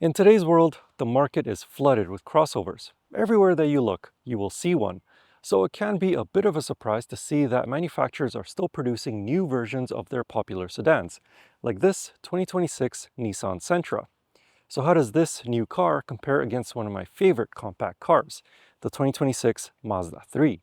In today's world, the market is flooded with crossovers. Everywhere that you look, you will see one. So it can be a bit of a surprise to see that manufacturers are still producing new versions of their popular sedans, like this 2026 Nissan Sentra. So how does this new car compare against one of my favorite compact cars, the 2026 Mazda 3?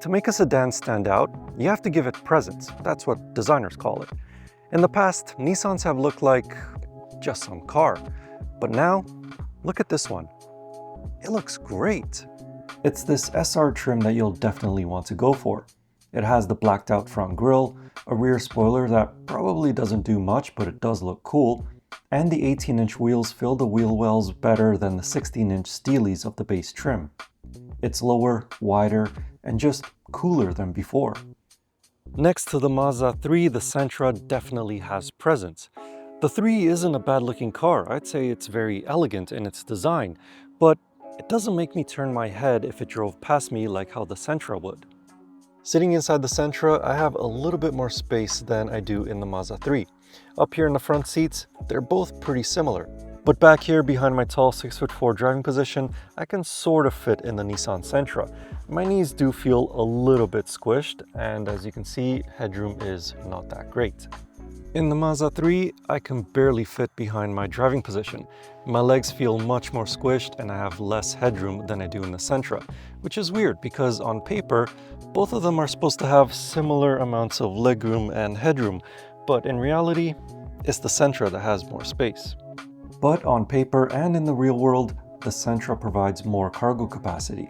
To make a sedan stand out, you have to give it presence. That's what designers call it. In the past, Nissans have looked like just some car. But now, look at this one. It looks great. It's this SR trim that you'll definitely want to go for. It has the blacked out front grille, a rear spoiler that probably doesn't do much, but it does look cool, and the 18-inch wheels fill the wheel wells better than the 16-inch steelies of the base trim. It's lower, wider, and just cooler than before. Next to the Mazda 3, the Sentra definitely has presence. The 3 isn't a bad looking car. I'd say it's very elegant in its design, but it doesn't make me turn my head if it drove past me like how the Sentra would. Sitting inside the Sentra, I have a little bit more space than I do in the Mazda 3. Up here in the front seats, they're both pretty similar. But back here behind my tall 6'4" driving position, I can sort of fit in the Nissan Sentra. My knees do feel a little bit squished, and as you can see, headroom is not that great. In the Mazda 3, I can barely fit behind my driving position. My legs feel much more squished and I have less headroom than I do in the Sentra, which is weird because on paper, both of them are supposed to have similar amounts of legroom and headroom, but in reality, it's the Sentra that has more space. But on paper and in the real world, the Sentra provides more cargo capacity.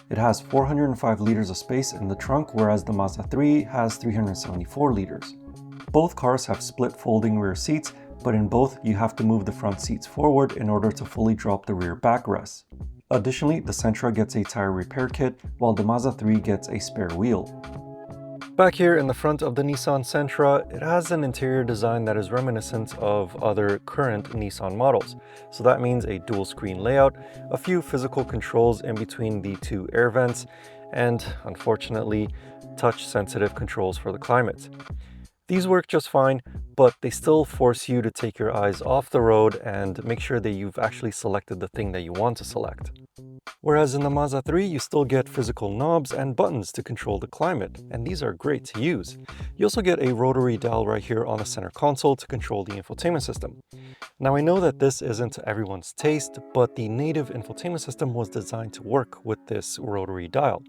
It has 405 liters of space in the trunk, whereas the Mazda 3 has 374 liters. Both cars have split folding rear seats, but in both you have to move the front seats forward in order to fully drop the rear backrests. Additionally, the Sentra gets a tire repair kit, while the Mazda 3 gets a spare wheel. Back here in the front of the Nissan Sentra, it has an interior design that is reminiscent of other current Nissan models. So that means a dual screen layout, a few physical controls in between the two air vents, and unfortunately, touch-sensitive controls for the climate. These work just fine, but they still force you to take your eyes off the road and make sure that you've actually selected the thing that you want to select. Whereas in the Mazda 3, you still get physical knobs and buttons to control the climate, and these are great to use. You also get a rotary dial right here on the center console to control the infotainment system. Now I know that this isn't everyone's taste, but the native infotainment system was designed to work with this rotary dial.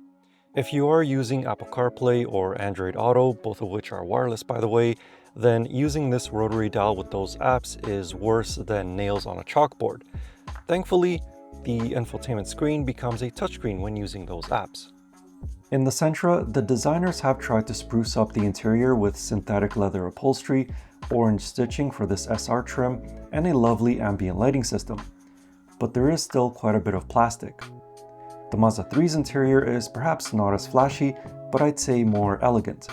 If you are using Apple CarPlay or Android Auto, both of which are wireless by the way, then using this rotary dial with those apps is worse than nails on a chalkboard. Thankfully, the infotainment screen becomes a touchscreen when using those apps. In the Sentra, the designers have tried to spruce up the interior with synthetic leather upholstery, orange stitching for this SR trim, and a lovely ambient lighting system. But there is still quite a bit of plastic. The Mazda 3's interior is perhaps not as flashy, but I'd say more elegant.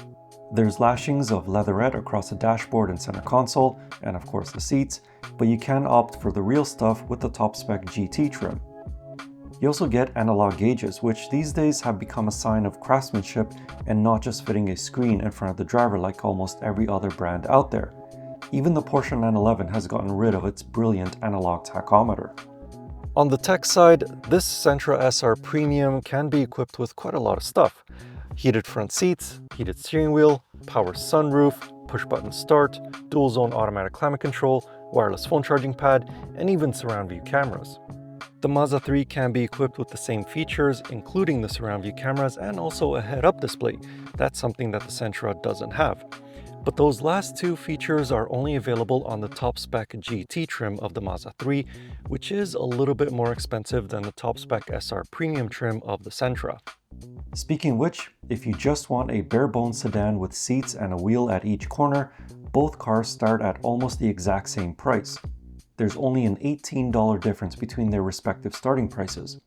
There's lashings of leatherette across the dashboard and center console, and of course the seats, but you can opt for the real stuff with the top spec GT trim. You also get analog gauges, which these days have become a sign of craftsmanship and not just fitting a screen in front of the driver like almost every other brand out there. Even the Porsche 911 has gotten rid of its brilliant analog tachometer. On the tech side, this Sentra SR Premium can be equipped with quite a lot of stuff. Heated front seats, heated steering wheel, power sunroof, push-button start, dual-zone automatic climate control, wireless phone charging pad, and even surround view cameras. The Mazda 3 can be equipped with the same features, including the surround view cameras and also a head-up display. That's something that the Sentra doesn't have. But those last two features are only available on the top spec GT trim of the Mazda 3, which is a little bit more expensive than the top spec SR premium trim of the Sentra. Speaking of which, if you just want a bare bones sedan with seats and a wheel at each corner, both cars start at almost the exact same price. There's only an $18 difference between their respective starting prices.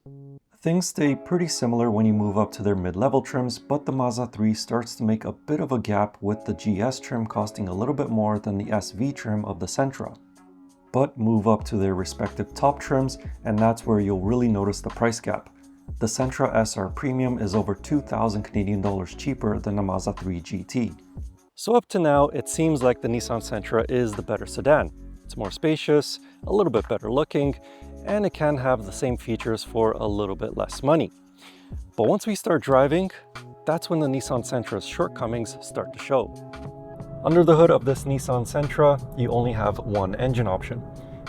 Things stay pretty similar when you move up to their mid-level trims, but the Mazda 3 starts to make a bit of a gap with the GS trim costing a little bit more than the SV trim of the Sentra. But move up to their respective top trims and that's where you'll really notice the price gap. The Sentra SR Premium is over 2,000 Canadian dollars cheaper than the Mazda 3 GT. So up to now, it seems like the Nissan Sentra is the better sedan. It's more spacious, a little bit better looking, and it can have the same features for a little bit less money. But once we start driving, that's when the Nissan Sentra's shortcomings start to show. Under the hood of this Nissan Sentra, you only have one engine option.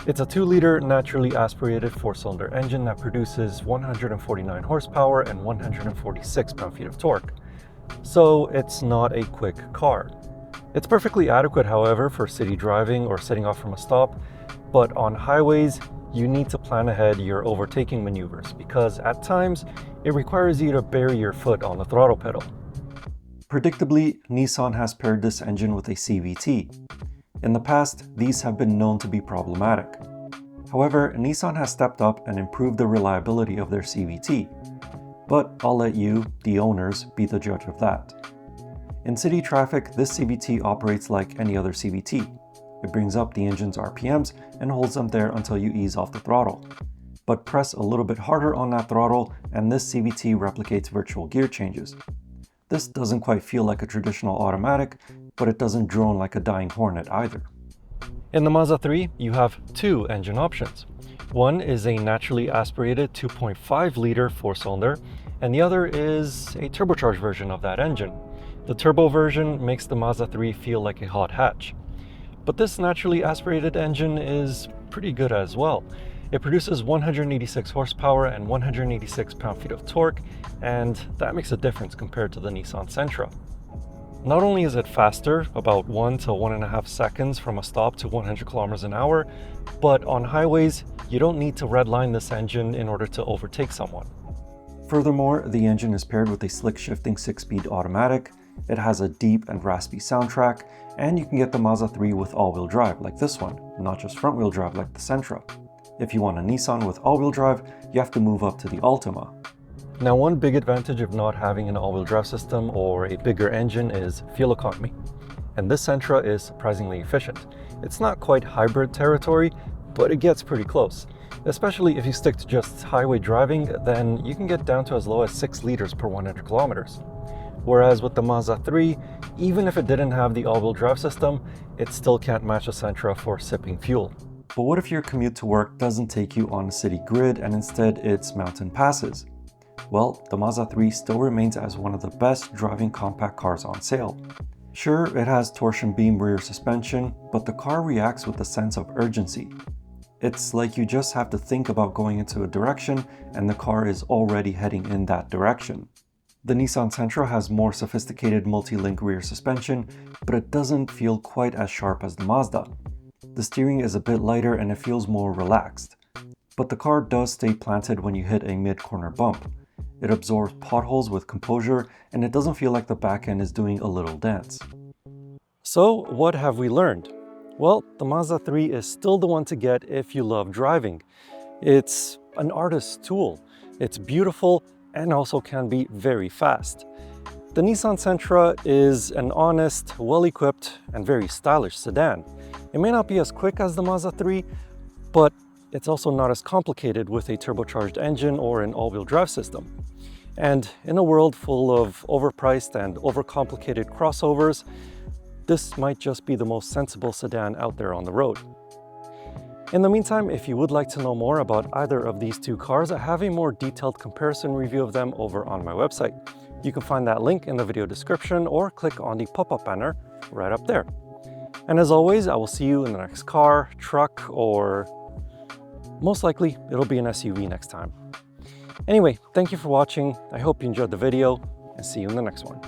It's a 2-liter naturally aspirated 4-cylinder engine that produces 149 horsepower and 146 pound-feet of torque. So it's not a quick car. It's perfectly adequate, however, for city driving or setting off from a stop, but on highways, you need to plan ahead your overtaking maneuvers because at times it requires you to bury your foot on the throttle pedal. Predictably, Nissan has paired this engine with a CVT. In the past, these have been known to be problematic. However, Nissan has stepped up and improved the reliability of their CVT. But I'll let you, the owners, be the judge of that. In city traffic, this CVT operates like any other CVT. It brings up the engine's RPMs and holds them there until you ease off the throttle. But press a little bit harder on that throttle and this CVT replicates virtual gear changes. This doesn't quite feel like a traditional automatic, but it doesn't drone like a dying hornet either. In the Mazda 3, you have two engine options. One is a naturally aspirated 2.5-liter 4-cylinder, and the other is a turbocharged version of that engine. The turbo version makes the Mazda 3 feel like a hot hatch. But this naturally aspirated engine is pretty good as well. It produces 186 horsepower and 186 pound-feet of torque, and that makes a difference compared to the Nissan Sentra. Not only is it faster, about 1 to 1.5 seconds from a stop to 100 kilometers an hour, but on highways, you don't need to redline this engine in order to overtake someone. Furthermore, the engine is paired with a slick shifting 6-speed automatic. It has a deep and raspy soundtrack, and you can get the Mazda 3 with all-wheel drive like this one, not just front-wheel drive like the Sentra. If you want a Nissan with all-wheel drive, you have to move up to the Altima. Now, one big advantage of not having an all-wheel drive system or a bigger engine is fuel economy. And this Sentra is surprisingly efficient. It's not quite hybrid territory, but it gets pretty close. Especially if you stick to just highway driving, then you can get down to as low as 6 liters per 100 kilometers. Whereas with the Mazda 3, even if it didn't have the all-wheel drive system, it still can't match the Sentra for sipping fuel. But what if your commute to work doesn't take you on a city grid and instead it's mountain passes? Well, the Mazda 3 still remains as one of the best driving compact cars on sale. Sure, it has torsion beam rear suspension, but the car reacts with a sense of urgency. It's like you just have to think about going into a direction and the car is already heading in that direction. The Nissan Sentra has more sophisticated multi-link rear suspension, but it doesn't feel quite as sharp as the Mazda. The steering is a bit lighter and it feels more relaxed. But the car does stay planted when you hit a mid-corner bump. It absorbs potholes with composure and it doesn't feel like the back end is doing a little dance. So what have we learned? Well, the Mazda 3 is still the one to get if you love driving. It's an artist's tool. It's beautiful and also can be very fast. The Nissan Sentra is an honest, well-equipped, and very stylish sedan. It may not be as quick as the Mazda 3, but it's also not as complicated with a turbocharged engine or an all-wheel drive system. And in a world full of overpriced and overcomplicated crossovers, this might just be the most sensible sedan out there on the road. In the meantime, if you would like to know more about either of these two cars, I have a more detailed comparison review of them over on my website. You can find that link in the video description or click on the pop-up banner right up there. And as always, I will see you in the next car, truck, or most likely it'll be an SUV next time. Anyway, thank you for watching. I hope you enjoyed the video and see you in the next one.